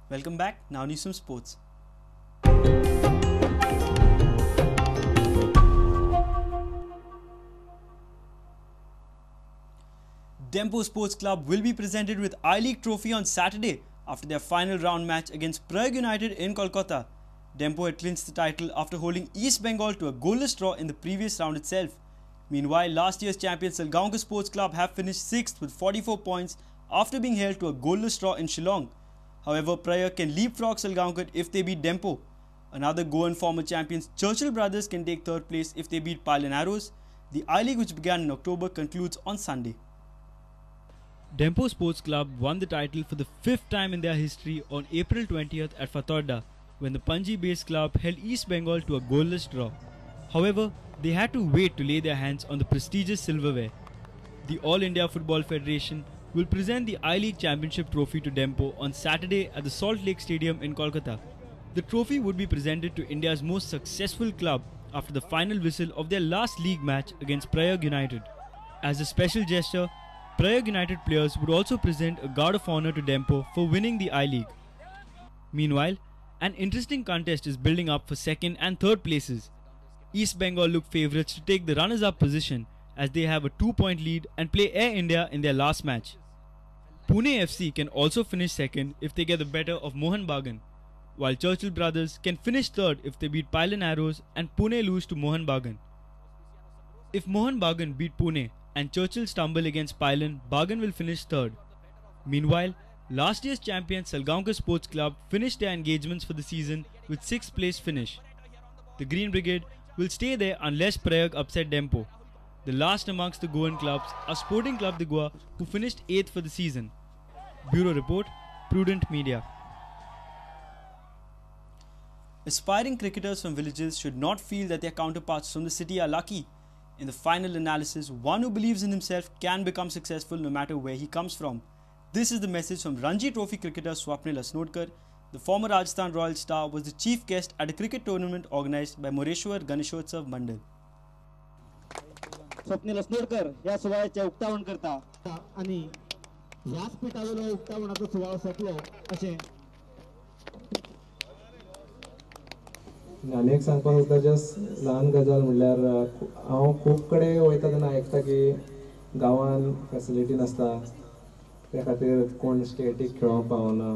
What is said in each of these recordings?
Welcome back. Now news some sports. Dempo Sports Club will be presented with I-League trophy on Saturday after their final round match against Prayag United in Kolkata. Dempo had clinched the title after holding East Bengal to a goalless draw in the previous round itself. Meanwhile, last year's champions Salgaonkar Sports Club have finished 6th with 44 points after being held to a goalless draw in Shillong. However, Prayag can leapfrog Salgaonkar if they beat Dempo. Another Goan former champions Churchill brothers can take third place if they beat Pile and Arrows. The I-League, which began in October, concludes on Sunday. Dempo Sports Club won the title for the 5th time in their history on April 20th at Fatorda, when the Panji-based club held East Bengal to a goalless draw. However, they had to wait to lay their hands on the prestigious silverware. The All India Football Federation will present the I-League Championship trophy to Dempo on Saturday at the Salt Lake Stadium in Kolkata. The trophy would be presented to India's most successful club after the final whistle of their last league match against Prayag United. As a special gesture, Prayag United players would also present a guard of honour to Dempo for winning the I-League. Meanwhile, an interesting contest is building up for second and third places. East Bengal look favourites to take the runners-up position as they have a 2-point lead and play Air India in their last match. Pune FC can also finish second if they get the better of Mohan Bagan, while Churchill brothers can finish third if they beat Pile and Arrows and Pune lose to Mohan Bagan. If Mohan Bagan beat Pune and Churchill stumble against Pailan, Bagan will finish third. Meanwhile, last year's champions Salgaonkar Sports Club finished their engagements for the season with 6th place finish. The Green Brigade will stay there unless Prayag upset Dempo. The last amongst the Goan clubs are Sporting Club de Goa, who finished 8th for the season. Bureau Report, Prudent Media. Aspiring cricketers from villages should not feel that their counterparts from the city are lucky. In the final analysis, one who believes in himself can become successful no matter where he comes from. This is the message from Ranji Trophy cricketer Swapnil Asnodkar. The former Rajasthan Royal star was the chief guest at a cricket tournament organized by Moreshwar Ganeshotsav Mandal. Swapnil असनोडकर या सोहळ्याचे उक्तावण करता आणि ह्याच पिठावेलो उक्तावणाचो सुवाळो सोंपलो अशें आनी एक सांगपाक सोदता जस्ट ल्हान गजाल म्हणल्यार हांव खूब कडेन वयता तेन्ना आयकता की गांवान फॅसिलिटी नासता त्या खातीर कोण स्टेटीक खेळोंक पावना.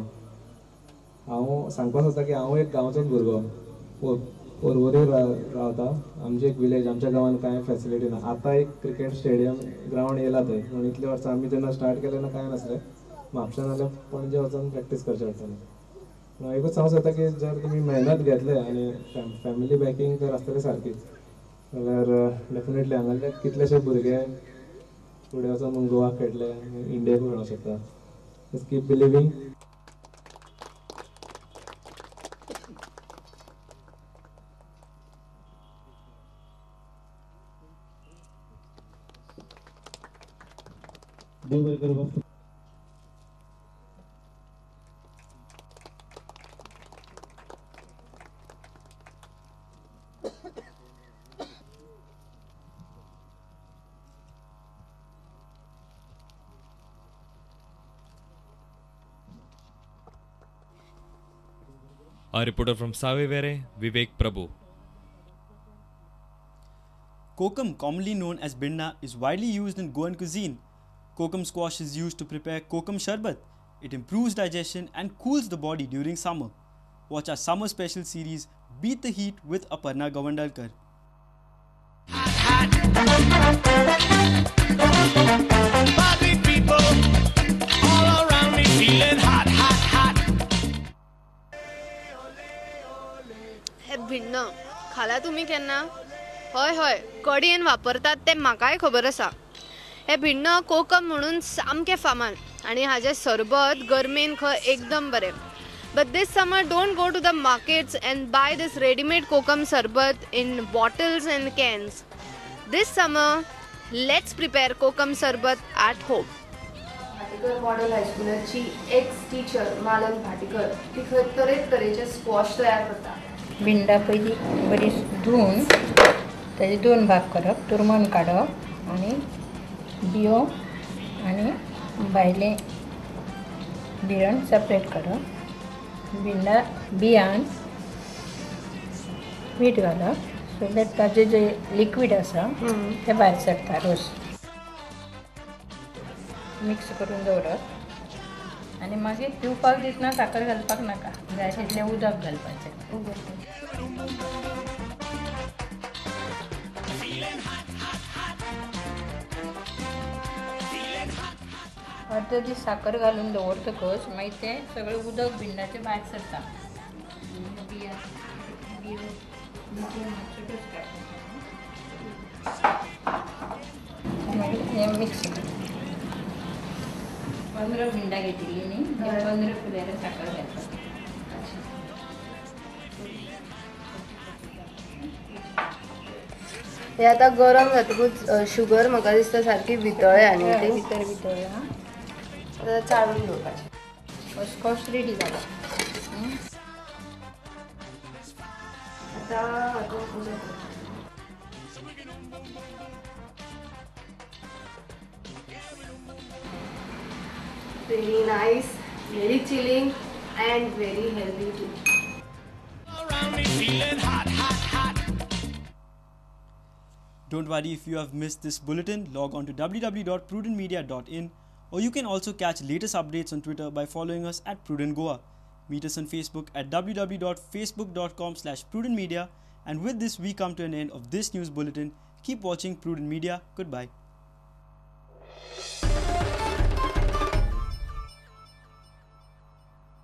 हांव सांगपाक सोदता की हांव एक गांवचोच भुरगो पोरवोरी रावता. आमचें एक विलेज, आमच्या गांवान कांय फॅसिलिटी ना. आतां एक क्रिकेट स्टेडियम ग्रावंड येयला थंय, पूण इतले वर्सां आमी जेन्ना स्टार्ट केलें तेन्ना कांय नासलें. म्हापशां नाल्यार पणजे वचून प्रॅक्टीस करचें पडटालें. एकूच सांगूंक सोदता की जर तुमी मेहनत घेतले आनी फॅमिली बॅकींग तर आसतलें सारकीच जाल्यार डेफिनेटली हांगासले कितलेशे भुरगे फुडें वचून गोवा खेळटले, इंडियेक खेळूंक शकता. Just keep believing. Our reporter from Savevere, Vivek Prabhu. Kokum, commonly known as binna, is widely used in Goan cuisine. Kokum squash is used to prepare kokum sharbat. It improves digestion and cools the body during summer. Watch our summer special series, Beat the Heat with Aparna Gavandalkar. Party people all around me feeling hot, hot, hot. हे भिन्न खाला तुम्ही केन्ना? हय हय, कडेन वापरतात ते म्हाकाय खबर आसा. हे भिन्न कोकम म्हणून सामके फामाद आणि हाजे सरबत गर्मेन खंय एकदम बरें. But this summer don't go to the markets and buy this ready-made kokum sarbat in bottles and cans. This summer, let's prepare kokum sarbat at home. Bhatikar model हायस्कूलाची एक्स टीचर मालन भाटीकर ती खंय तरेतरेचे स्क्वॉश तयार करता. भिंडा पयली बरी धुवन ताजे 2 भाग करप, तुरमन काडप आनी बियो आनी भायले बिरण सेपरेट करप. भिंडा बियान मीठ घालप सो दॅट ताजे जे लिक्वीड आसा ते भायर सरता रोस मिक्स करून दवरप आनी मागीर पिवपाक दितना साखर घालपाक नाका जाय तितलें उदक घालपाचें अर्द दीस साखर घालून दवरतकच मागीर तें सगळें उदक भिंडाचें भायर सरता मागीर हें मिक्स 15 भिंडा घेतिल्ली न्ही 15 पिल्यार साखर घालपाक हे आता गरम जातकूच शुगर म्हाका दिसता सारकी वितळ्या आनी ती भितर वितळ्या आतां चाळून दवरपाचें खसखस रेडी जाला very nice, very chilling and very healthy too. Around me feeling hot, hot, hot. Don't worry if you have missed this bulletin, log on to www.prudentmedia.in, or you can also catch latest updates on Twitter by following us at Prudent Goa. Meet us on Facebook at www.facebook.com/prudentmedia. And with this, we come to an end of this news bulletin. Keep watching Prudent Media. Goodbye.